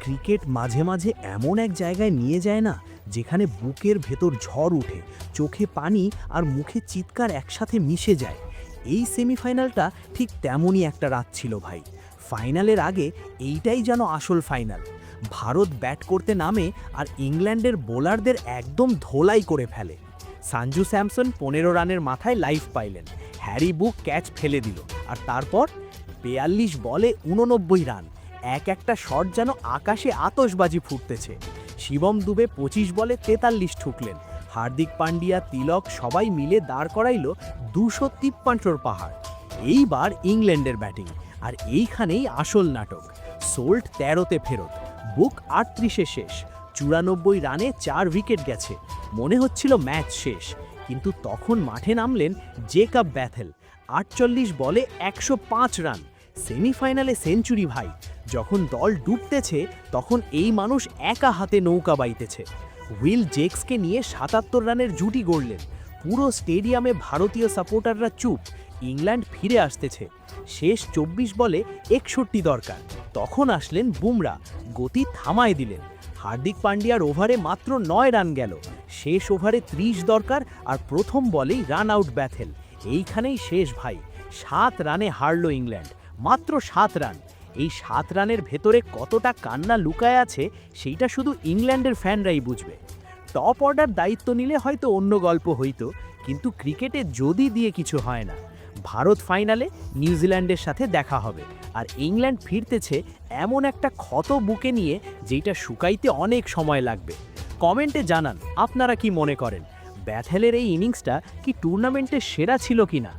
Cricket মাঝে মাঝে এমন এক জায়গায় নিয়ে যায় না, যেখানে বুকের ভেতর ঝড় উঠে, চোখে পানি আর মুখে চিৎকার একসাথে মিশে যায়। এই সেমিফাইনালটা ঠিক তেমনই একটা রাত ছিল ভাই। ফাইনালের আগে এইটাই যেন আসল ফাইনাল। ভারত ব্যাট করতে নামে আর ইংল্যান্ডের বোলারদের একদম ধোলাই করে ফেলে। সঞ্জু স্যামসন 15 রানের মাথায় লাইফ পাইলেন, হ্যারি বুক ক্যাচ ফেলে দিল, আর তারপর 42 বলে 89 রান। একটা শট যেন আকাশে আতশবাজি ফুটতেছে। শিবম দুবে 25 বলে 43 ঠুকলেন। হার্দিক পান্ডিয়া, তিলক সবাই মিলে দাঁড় করাইল 253 পাহাড়। এইবার ইংল্যান্ডের ব্যাটিং, আর এইখানেই আসল নাটক। সোল্ট 13তে ফেরত, বুক 38-এ শেষ। 94 রানে 4 উইকেট গেছে, মনে হচ্ছিল ম্যাচ শেষ। কিন্তু তখন মাঠে নামলেন জেকব ব্যাথেল, 48 বলে 105 রান। সেমিফাইনালে সেঞ্চুরি ভাই। যখন দল ডুবতেছে তখন এই মানুষ একা হাতে নৌকা বাইতেছে। উইল জেক্সকে নিয়ে 77 রানের জুটি গড়লেন। পুরো স্টেডিয়ামে ভারতীয় সাপোর্টাররা চুপ। ইংল্যান্ড ফিরে আসতেছে, শেষ 24 বলে 61 দরকার। তখন আসলেন বুমরা, গতি থামায় দিলেন। হার্দিক পান্ডিয়ার ওভারে মাত্র 9 রান গেল। শেষ ওভারে 30 দরকার, আর প্রথম বলেই রান আউট ব্যাথেল। এইখানেই শেষ ভাই। 7 রানে হারল ইংল্যান্ড, মাত্র 7 রান। এই 7 রানের ভেতরে কতটা কান্না লুকায় আছে সেইটা শুধু ইংল্যান্ডের ফ্যানরাই বুঝবে। টপ অর্ডার দায়িত্ব নিলে হয়তো অন্য গল্প হইতো, কিন্তু ক্রিকেটে যদি দিয়ে কিছু হয় না। ভারত ফাইনালে নিউজিল্যান্ডের সাথে দেখা হবে, আর ইংল্যান্ড ফিরতেছে এমন একটা ক্ষত বুকে নিয়ে যেটা শুকাইতে অনেক সময় লাগবে। কমেন্টে জানান আপনারা কি মনে করেন, ব্যাথেলের এই ইনিংসটা কি টুর্নামেন্টের সেরা ছিল কিনা।